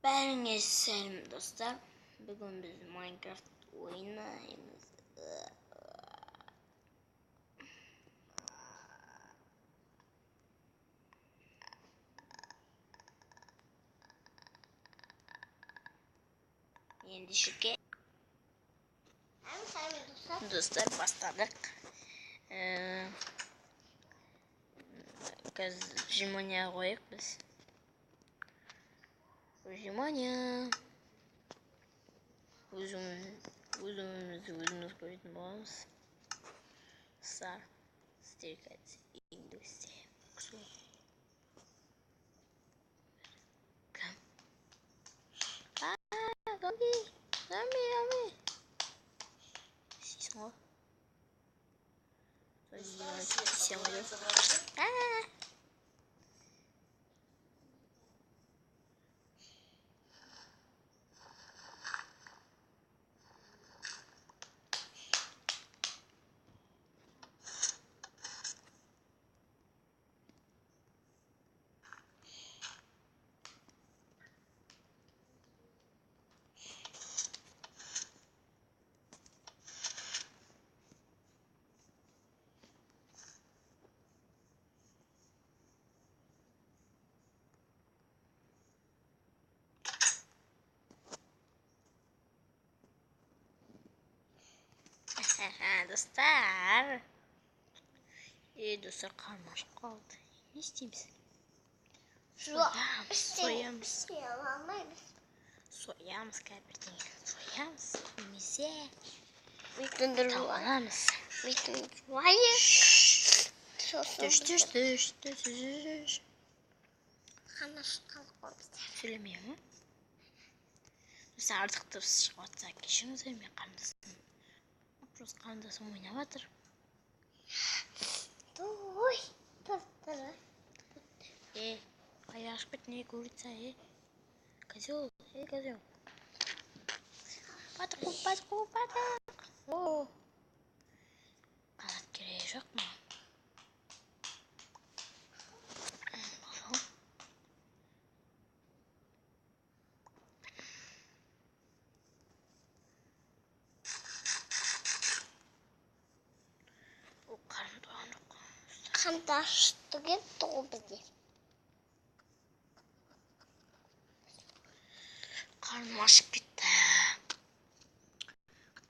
Bence selam dostlar. Bugün biz Minecraft oynayacağız. Yeni şirket. Dostlar başladık. Gaz Jimonia koyuyoruz biz. Jimonia. Uzun koyduğumuz Star Stickers İngilizce. Zombie. Sismo. Dostlar. Dostlar karmaşık kaldı. Ne istiyorsun? Soyamız. Soyamız kaybettin. Soyamız. Bize. Tamamız. Hayır. Düş. Söylemiyor mu? Biz artık da çıkartsak kişinin söylemiyor karnısın. Просто karnısın oynamadır. Ayaş bitneyi görürse kazıyor. Kazıyor. Batık. Oo. Kanat gereği yok mu? O karnı doğanık. Kandaştığı doğabilir. Karnım aşık gitti.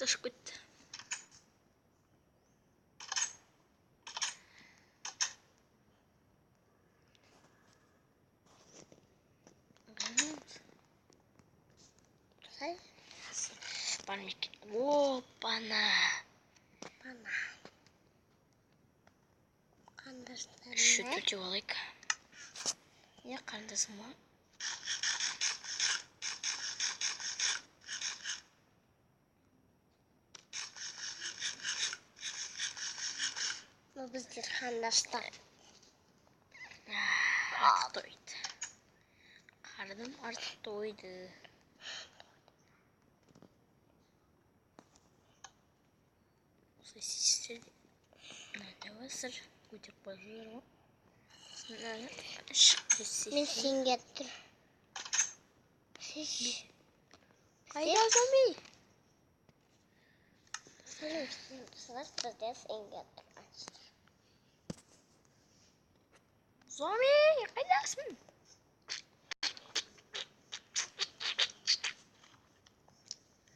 Aşık gitti. Bana. Şu çocuğu olayık. Ya kardeşim var? Bu bizdir kandaşlar. Artık doydu. Karnım artık doydu. Sessiz. Ne varsa kucak bakıyorum. Misin getir. Hayda zombi. Senin sınıf bizde sen getir. Zombi. Haydasın.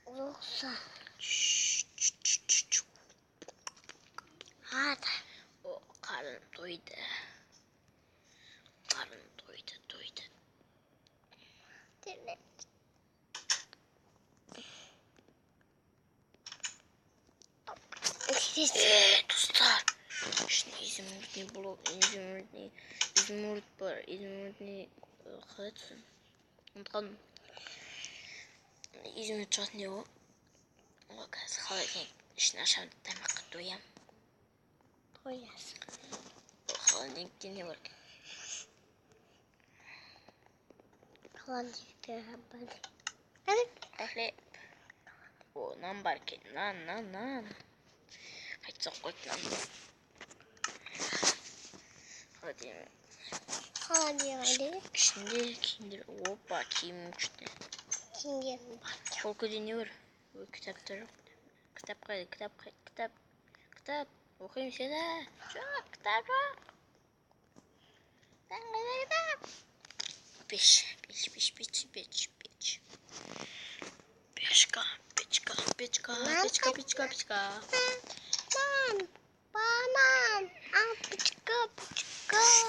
Yoksa. Hadi. O karnım doydu. Doydu. Dinle. Dostlar. Şimdi İzmir'de blok, İzmir'de kaç? Unutkan. İzmir çatını o. O kadar kalıcı. İşte aşağıda demek doyam. Koyasın. Kalıcı dinle bak. Kalıcı haberi. Öyle. O nambar ki nan. Kaç çok lan. Hadi Hadi hadi. Şimdi kindir. Hoppa kim uçtu. Şimdi Сол күде не бар? Кітаптар жоқ. Кітап қайда? Кітап. Оқимын сені. Жоқ, кітап жоқ. Кітап. Пеш. Печка. Банан. Пычка. Тап.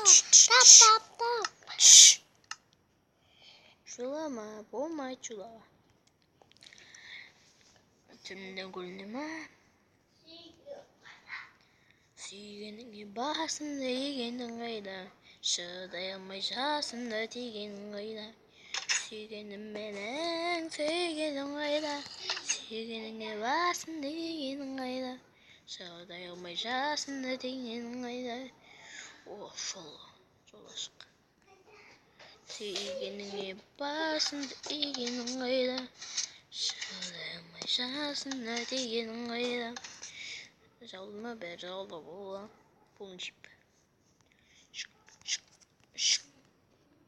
Шулама, болмай шулама. Түнде гүлнеме. Сүйгеніңе басымды егенің қайда. Шыдай алмай жасымды тигенің қайда. Сүйгенім қайда. Сүйгеніңе басымды егенің қайда. Шыдай алмай жасымды тигенің қайда. Жол ашық. Сүйгеніңе басымды егенің қайда. Шыдай алмай жасымды тигенің қайда. Жалма бер жалма бола. Полный чип.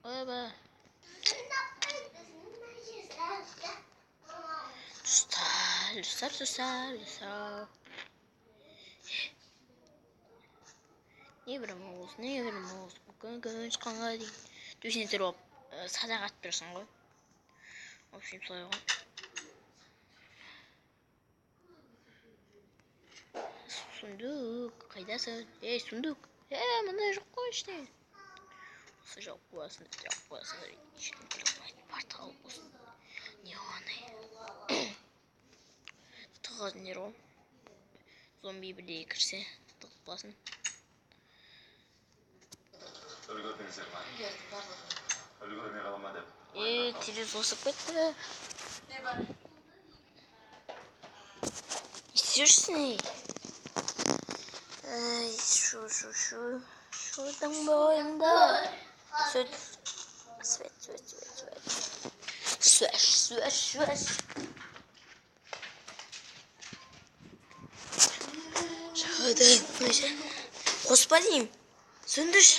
Оба. Тұстар. Не бір моз. Күн шыққанға дейін. Төсіне тұрып алып, садақ атып тұрсың ғой. В общем, солай ғой. Сундук, қайдасың? Сундук. Мындай жоқ қой іште. Осы жауып қоясың. Ешкім біле алмайды. Портал болсын. Не оңай. Тығатын жер ғой. Зомби бірдей кірсе, тығып қаласың. Телефон босып кетті. Не бар? Не істерсің? Шудың бойыңда. Свет. Господи, сөндірш.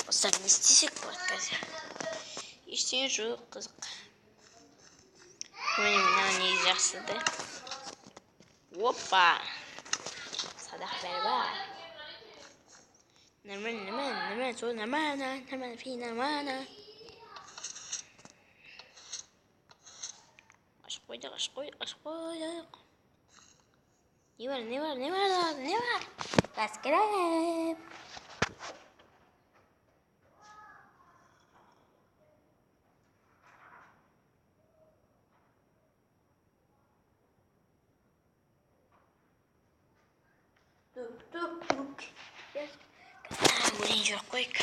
Осылар не істесек болады қазір? Ештеңе жоқ, қызық. Мына не жақсы да. Опа! Садақ бәрі бар. Нормально. Ашып қойдық. Не бар? Газ керек. Тук. Өлең жоқ қойық.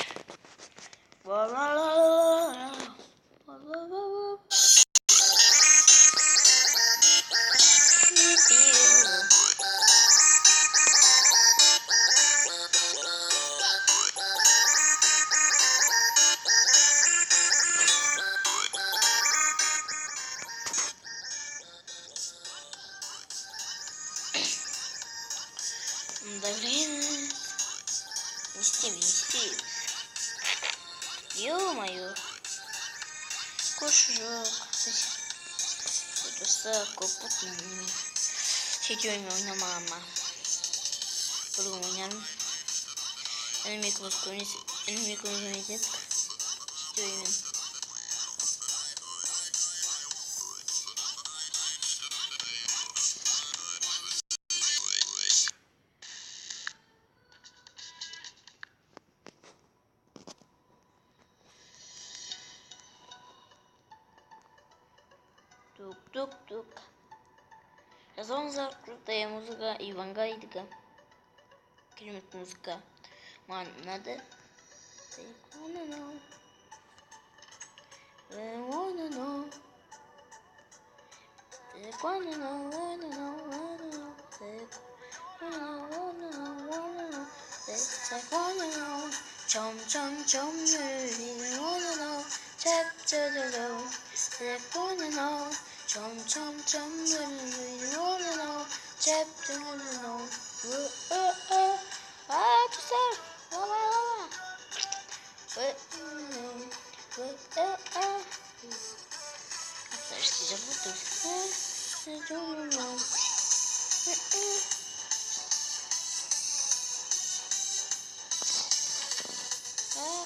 Да блин. Не стим. Ё-моё. Кошек. Это копотный. Сетёми у меня мама. По-другому не надо. Микроскоп. Сетёми. Тук. Жазылыңыздар, крутая музыка, Ивангайдыга. Керемет музыка. Маған ұнады. It's like wanna know. 점점점 늘리는 wanna know. Tap to the low. Like wanna know. 점점점 늘리는 wanna know. Tap to the low. 아, 주세요. 와와. Подожди, запутался. I don't know.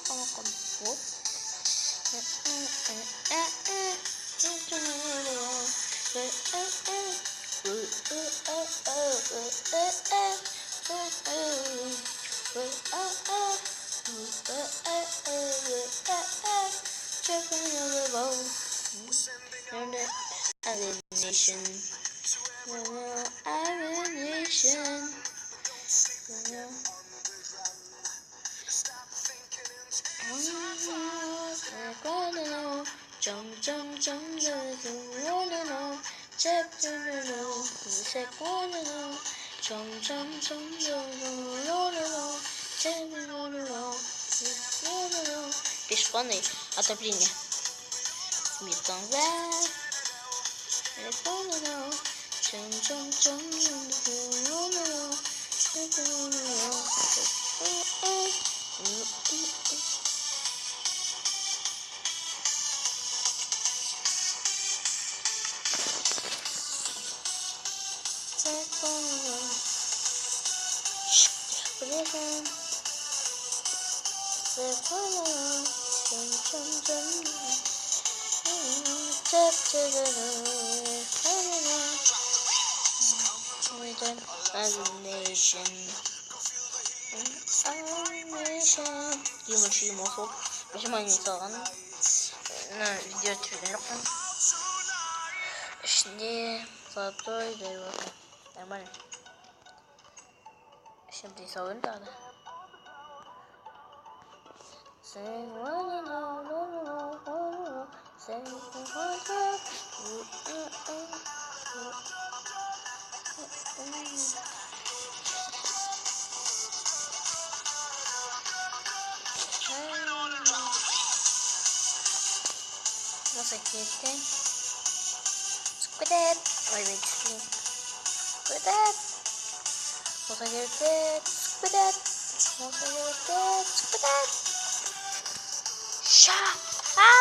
Come on. Whoop. Ammunition. Ammunition. Пешеходное отопление. Сметана. Юморши мосоп. Почему они саланы? На видео тренировка. Şimdi saatler veriyor. Normal. Şimdi savun da. Say what no. Say no sé qué es. Squidhead. Wait. Squidhead. No sé qué es. Squidhead. No sé qué es. Squidhead. Shut up.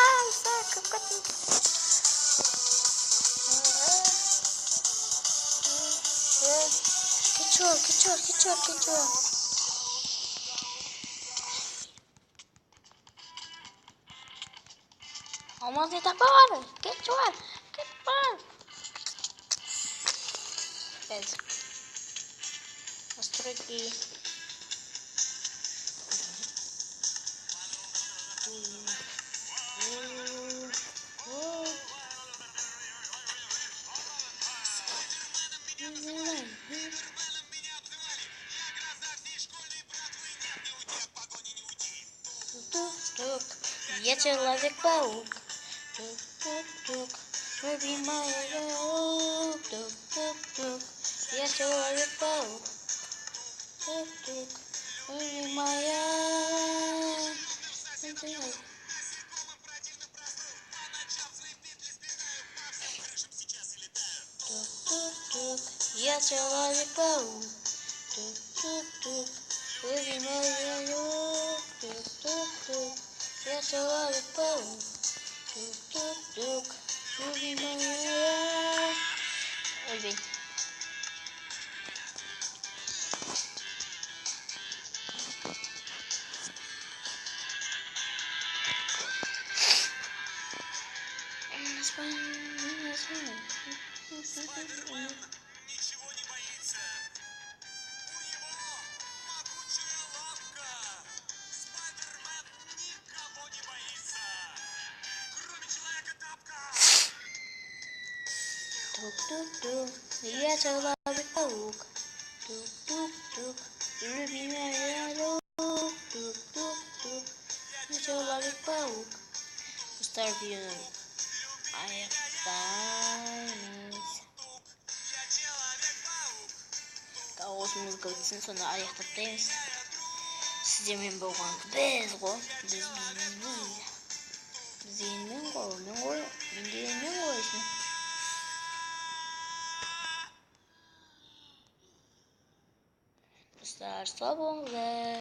Geçiyor. Olmaz bir tane var. Geçiyor. Evet. Настройки. Тук-тук, я Человек-паук. Тук-тук, любимая друг. Тук-тук, я Человек-паук. Тук-тук, любимая. Тук-тук, я Человек-паук. Тук-тук, любимая друг. Тук-тук, я Человек-паук. Тук-тук, любимая. Ой, блин. Ничего не боится. У него могучая лапка. Спайдермен никого не боится. Кроме Человека-тапка. Тук-тук-тук, я Человек-паук. Тук-тук-тук, любимая друг. Тук-тук-тук, я Человек-паук. Start viewing. I have diamonds. Я Человек-паук. Ağzımızga bitsin sonra аяқтатпаймыз. Сіздермен болған біз ғой. Біз. Біз деген мен ғой. Мен деген мен ғой. Dostlar sağ olun.